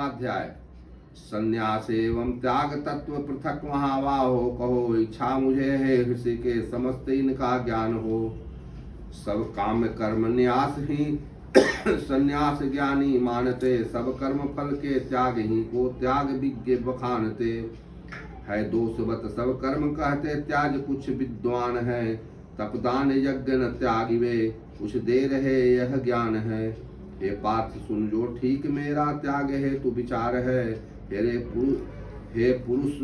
अध्याय। संन्यास एवं त्याग तत्व पृथक महाबाहो, कहो इच्छा मुझे है ऋषि के समस्त इनका ज्ञान हो। सब काम कर्म न्यास ही संन्यास ज्ञानी मानते, सब कर्म फल के त्याग ही को त्याग विज्ञ बखानते। है दोषवत सब कर्म कहते, त्याग कुछ विद्वान है। तपदान यज्ञ न त्यागी वे, कुछ दे रहे यह ज्ञान है। हे पार्थ सुन जो ठीक मेरा त्याग है तू विचार है। हे पुरुष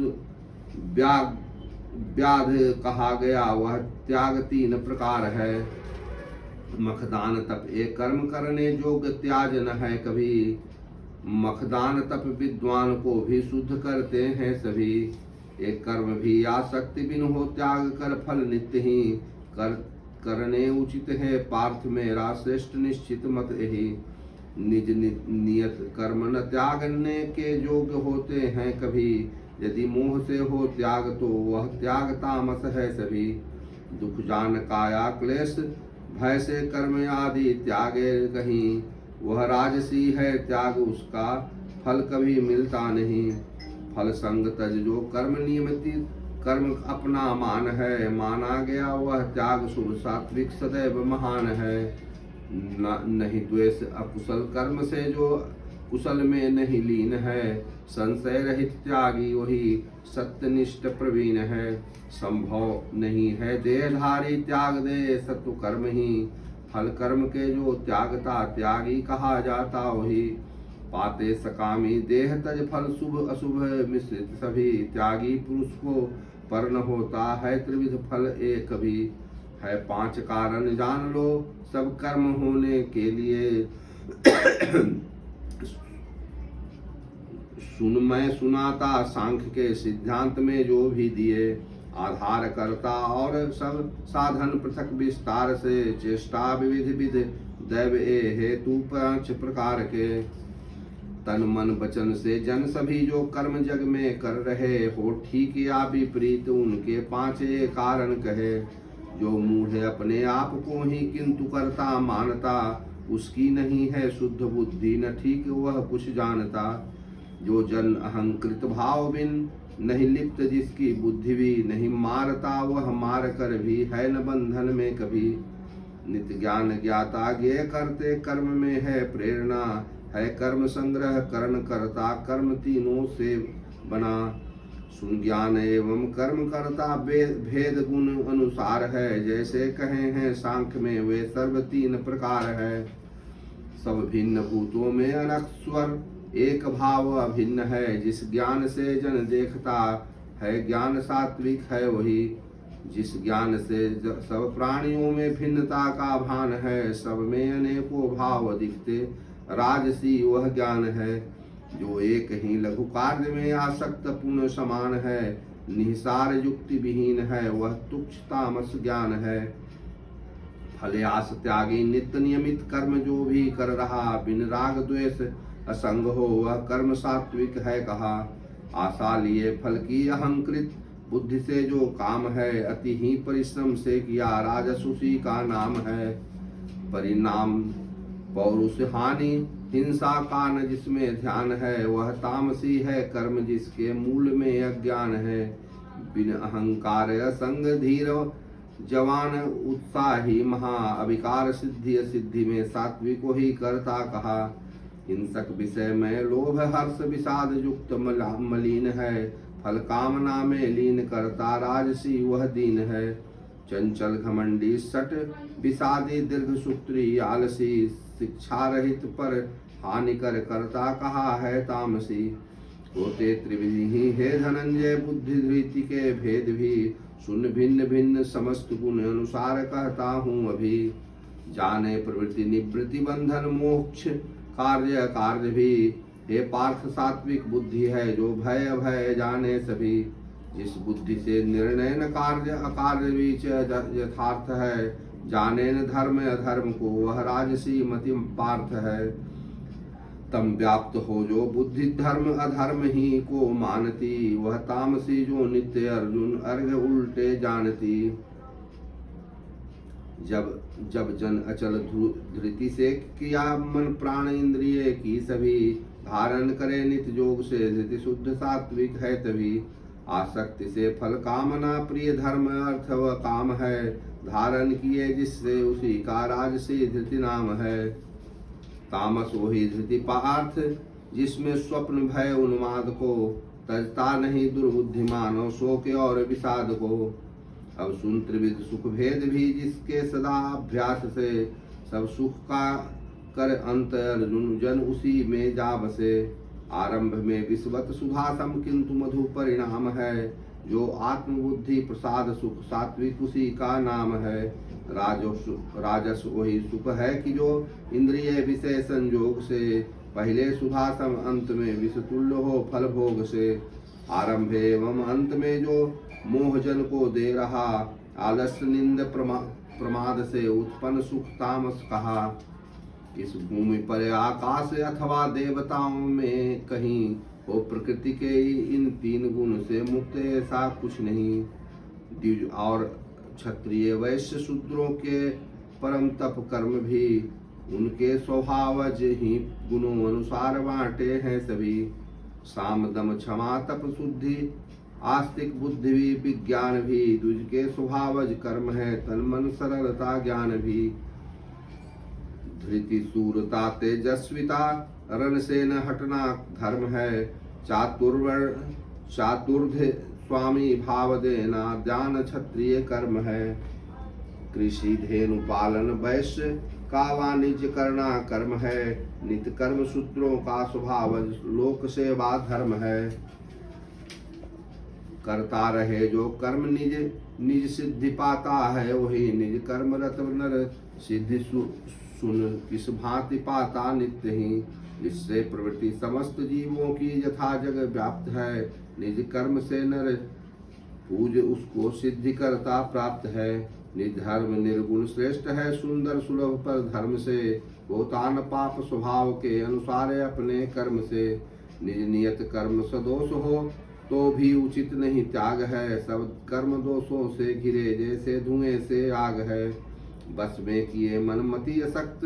व्याध कहा गया वह त्याग 3 प्रकार है। मखदान तप एक कर्म करने जोग त्याज न है कभी। मखदान तप विद्वान को भी शुद्ध करते हैं सभी। एक कर्म भी आसक्ति बिन हो, त्याग कर फल नित्य ही करने उचित है। पार्थ मेरा श्रेष्ठ निश्चित मत यही। निज नियत कर्म न त्यागने के जोग होते हैं कभी। यदि मोह से हो त्याग तो वह त्याग तामस है सभी। दुख जान काया क्लेश भय से कर्म आदि त्यागे कहीं। वह राजसी है त्याग उसका फल कभी मिलता नहीं। फल संग तज जो कर्म नियमित कर्म अपना मान है। माना गया वह त्याग शुभ सात्विक सदैव महान है। नहीं द्वेष अकुशल कर्म से जो कुशल में नहीं लीन है। संशय रहित त्यागी वही सत्यनिष्ठ प्रवीण है। संभव नहीं है देहधारी त्याग दे सत्व कर्म ही। फल कर्म के जो त्यागता त्यागी कहा जाता वही। पाते सकामी देह तज फल शुभ अशुभ मिश्रित सभी। त्यागी पुरुष को पर्ण होता है त्रिविध फल एक भी। है 5 कारण जान लो सब कर्म होने के लिए। मैं सुनाता सांख्य के सिद्धांत में जो भी दिए। आधार करता और सब साधन पृथक विस्तार से। चेष्टा विविध विध दैव ए हेतु 5 प्रकार के। तन मन वचन से जन सभी जो कर्म जग में कर रहे हो, ठीक या विपरीत उनके 5 कारण कहे। जो मूढ़ अपने आप को ही किंतु करता मानता, उसकी नहीं है शुद्ध बुद्धि न ठीक वह कुछ जानता। जो जन अहंकृत भाव बिन नहीं लिप्त जिसकी बुद्धि भी नहीं मारता, वह मार कर भी है न बंधन में कभी। नित्य ज्ञान ज्ञाता ज्ञेय करते कर्म में है प्रेरणा। है कर्म संग्रह करण करता कर्म तीनों से बना। सुन ज्ञान एवं कर्म करता भेद गुण अनुसार है। जैसे कहे हैं सांख्य में वे सर्व 3 प्रकार है। सब भिन्न भूतों में अनस्वर एक भाव अभिन्न है। जिस ज्ञान से जन देखता है ज्ञान सात्विक है वही। जिस ज्ञान से सब प्राणियों में भिन्नता का भान है। सब में अनेकों भाव दिखते राजसी वह ज्ञान है। जो एक ही लघु कार्य में आसक्त पुण्य समान है। निहिसार युक्ति विहीन है वह तुच्छ तामस ज्ञान है। फलयास त्यागी नित्य नियमित कर्म जो भी कर रहा, बिन राग द्वेष असंग हो वह कर्म सात्विक है कहा। आशा लिए फल की अहंकृत बुद्धि से जो काम है, अति ही परिश्रम से किया राजसूसी का नाम है। परिणाम पौरुष हानि हिंसा का न जिसमें ध्यान है, वह तामसी है कर्म जिसके मूल में अज्ञान है। बिन अहंकार असंग धीर जवान उत्साही महा, अविकार सिद्धि सिद्धि में सात्विक ही करता कहा। हिंसक विषय में लोभ हर्ष विषाद युक्त मलिन है। फल कामना में लीन करता राजसी वह दीन है। चंचल घमंडी सट विषादी दीर्घ सूत्री आलसी, शिक्षा रहित पर हानिकर करता कहा है तामसी। होते त्रिविधि ही हे धनंजय बुद्धि धृति के भेद भी। सुन भिन्न भिन्न समस्त गुण अनुसार कहता हूँ अभी। जाने प्रवृत्ति निवृत्ति बंधन मोक्ष कार्य कार्य भी। हे पार्थ सात्विक बुद्धि है जो भय अभय जाने सभी। जिस बुद्धि से निर्णय न कार्य अकार्य बीच यथार्थ है। जाने न धर्म अधर्म को वह राजसी मति पार्थ है। तम व्याप्त हो जो बुद्धि धर्म अधर्म ही को मानती, वह तामसी जो नित्य अर्जुन अर्घ उल्टे जानती। जब जन अचल धृति से किया मन प्राण इंद्रिय की सभी, धारण करे नित योग से धृति शुद्ध सात्विक है तभी। आसक्ति से फल कामना प्रिय धर्म अर्थ व काम है, धारण किए जिससे उसी का राजसी धृति नाम है। तामस वही धृति पार्थ जिसमें स्वप्न भय उन्माद को, तजता नहीं दुर्बुद्धिमानों शोक और विषाद को। अब सुन त्रिविध सुख भेद भी जिसके सदा अभ्यास से, सब सुख का कर अंत अर्जुन जन उसी में जा बसे। आरंभ में विश्वत सुधासम किंतु मधु परिणाम है, जो आत्मबुद्धि प्रसाद सुख सात्विक उसी का नाम है। राजस वही सुख है कि जो इंद्रिय विषय संयोग से, पहले सुधासम अंत में विषतुल्य हो फल भोग से। आरंभ एवं अंत में जो मोह जन को दे रहा, आलस्य निंद प्रमाद से उत्पन्न सुख तामस कहा। इस भूमि पर आकाश अथवा देवताओं में कहीं हो, प्रकृति के इन तीन गुण से मुक्त ऐसा कुछ नहीं। द्विज और क्षत्रिय वैश्य शूद्रों के परम तप कर्म भी, उनके स्वभावज ही गुणों अनुसार बांटे हैं सभी। साम दम क्षमा तप शुद्धि आस्तिक बुद्धि भी विज्ञान भी, द्विज के स्वभावज कर्म है तन मन सरलता ज्ञान भी। धृति सूरता तेजस्विता रण से न हटना धर्म है, चातुर्ध स्वामी भाव देना ज्ञान क्षत्रिय कर्म है। कृषि धेनु पालन वैश्य का वाणिज्य करना कर्म है, नित्य कर्म शूद्रों का स्वभाव लोक सेवा धर्म है। करता रहे जो कर्म निज निज सिद्धि पाता है, वही निज कर्म रत नर सिद्धि सुन किस भांति पाता नित्य ही। इससे प्रवृत्ति समस्त जीवों की यथा जग व्याप्त है, निज कर्म से नर पूज उसको सिद्धि करता प्राप्त है। निज धर्म निर्गुण श्रेष्ठ है सुंदर सुलभ पर धर्म से, होता न पाप स्वभाव के अनुसार अपने कर्म से। निज नियत कर्म सदोष हो तो भी उचित नहीं त्याग है, सब कर्म दोषों से घिरे जैसे धुएं से आग है। बस में किए मन मति असक्त,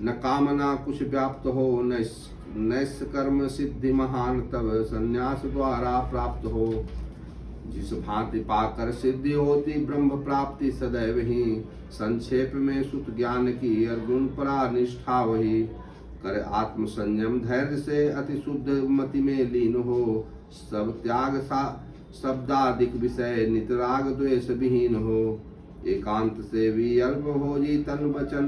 न कामना कुछ व्याप्त हो, नैष्ठ कर्म सिद्धि महान तब संन्यास द्वारा प्राप्त हो। जिस भांति पाकर सिद्धि होती ब्रह्म प्राप्ति सदैव ही, संक्षेप में सुत ज्ञान की अर्जुन परा निष्ठा वही। कर आत्म संयम धैर्य से अति शुद्ध मति में लीन हो, सब त्याग शब्दादिक विषय नितराग द्वेष विहीन हो। एकांत से भी अल्प हो जी तन वचन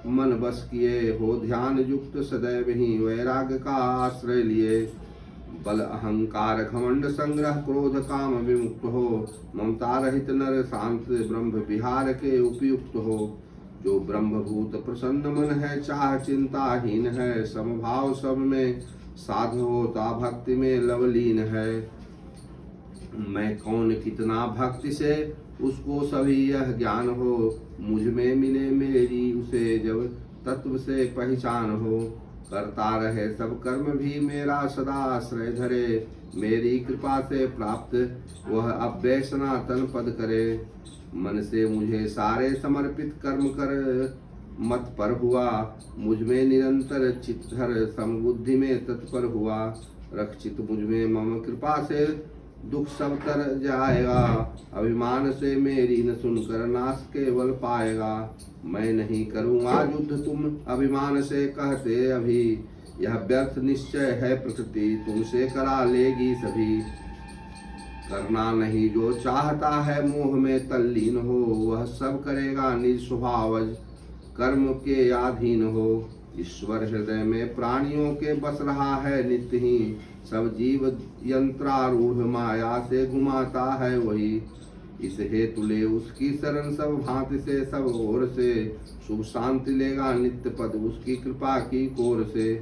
मन बस किए, हो ध्यान युक्त सदैव ही वैराग्य का आश्रय लिए। बल अहंकार घमंड संग्रह क्रोध काम विमुक्त हो, ममता रहित नर शांत ब्रह्म विहार के उपयुक्त हो। जो ब्रह्मभूत प्रसन्न मन है चाह चिंताहीन है, समभाव सब में साध होता भक्ति में लवलीन है। मैं कौन कितना भक्ति से उसको सभी यह ज्ञान हो, मुझ में मिले मेरी उसे जब तत्व से पहचान हो। करता रहे सब कर्म भी मेरा सदा आश्रय धरे, मेरी कृपा से प्राप्त वह अव्यय सनातन पद करे। मन से मुझे सारे समर्पित कर्म कर मत पर हुआ, मुझ में निरंतर चित्तर समबुद्धि में तत्पर हुआ। रक्षित मुझ में मम कृपा से दुख सब तर जाएगा, अभिमान से मेरी न सुनकर नाश केवल पाएगा। मैं नहीं करूँगा युद्ध तुम अभिमान से कहते अभी, यह व्यर्थ निश्चय है प्रकृति तुमसे करा लेगी सभी। करना नहीं जो चाहता है मोह में तल्लीन हो, वह सब करेगा निज स्वभावज कर्म के अधीन हो। ईश्वर हृदय में प्राणियों के बस रहा है नित्य ही, सब जीव यंत्रारूढ़ माया से घुमाता है वही। इस हेतु ले उसकी शरण सब भांति से सब ओर से, शुभ शांति लेगा नित्य पद उसकी कृपा की कोर से।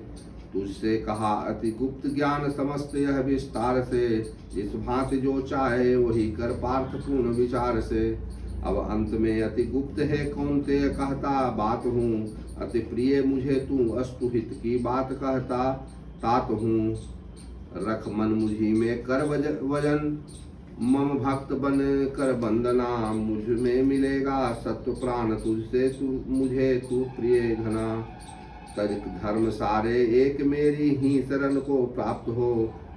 तुझसे कहा अति गुप्त ज्ञान समस्त यह विस्तार से, जिस भांति जो चाहे वही कर पार्थ पूर्ण विचार से। अब अंत में अति गुप्त है कौन्तेय कहता बात हूँ, अति प्रिय मुझे तू अस्तु हित की बात कहता तात हूँ। रख मन मुझी में कर वजन, मम भक्त बन कर बंदना, मुझ में मिलेगा सत्व प्राण तुझसे तू मुझे तू प्रिय घना। तर्क धर्म सारे एक मेरी ही शरण को प्राप्त हो।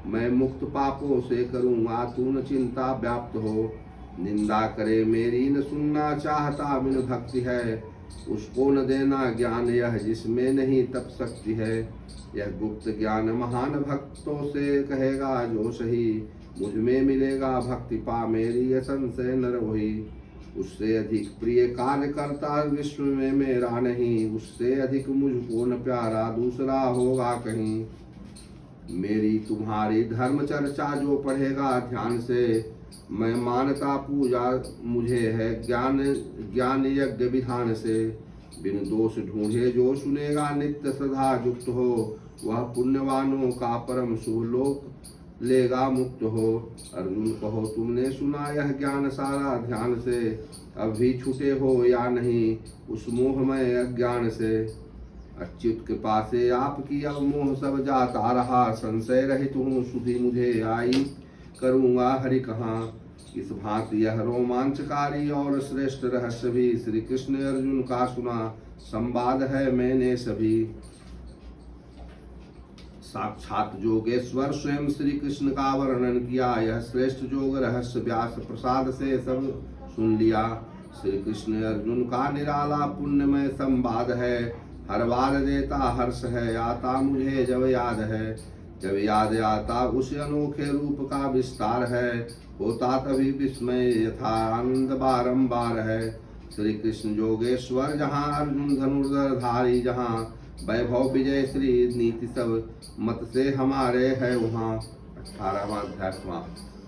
मैं मुक्त पापों से करूँगा तू न चिंता व्याप्त हो। निंदा करे मेरी न सुनना चाहता बिन भक्ति है। उसको न देना ज्ञान यह जिसमें नहीं तप शक्ति है। यह गुप्त ज्ञान महान भक्तों से कहेगा जो सही। मुझ में मिलेगा भक्ति पा मेरी असंशय नर वही। उससे अधिक प्रिय कार्य करता विश्व में मेरा नहीं। उससे अधिक मुझको न प्यारा दूसरा होगा कहीं। मेरी तुम्हारी धर्म चर्चा जो पढ़ेगा ध्यान से। मैं मानता पूजा मुझे है ज्ञान यज्ञ विधान से। बिन दोष ढूंढे जो सुनेगा नित्य सदा युक्त हो। वह पुण्यवानों का परम शुभ लोक लेगा मुक्त हो। अर्जुन कहो तुमने सुना यह ज्ञान सारा ध्यान से। अब भी छूटे हो या नहीं उस मोहमय अज्ञान से। अच्युत कृपा से आपकी अब मोह सब जाता रहा। संशय रहित हूँ सुधि मुझे आई करूँगा हरि कहाँ। इस भांति यह रोमांचकारी और श्रेष्ठ रहस्य भी श्री कृष्ण अर्जुन का सुना संवाद है मैंने सभी। साक्षात जोगेश्वर स्वयं श्री कृष्ण का वर्णन किया। यह श्रेष्ठ जोग रहस्य व्यास प्रसाद से सब सुन लिया। श्री कृष्ण अर्जुन का निराला पुण्यमय संवाद है। हर बार देता हर्ष है आता मुझे जब याद है। जब याद आता उस अनोखे रूप का विस्तार है। होता तभी विस्मय यथा आनंद बारंबार है। श्री कृष्ण जोगेश्वर जहाँ अर्जुन धनुर्धर धारी। जहाँ वैभव विजय श्री नीति सब मत से हमारे है वहाँ। 18वां अध्याय समाप्त।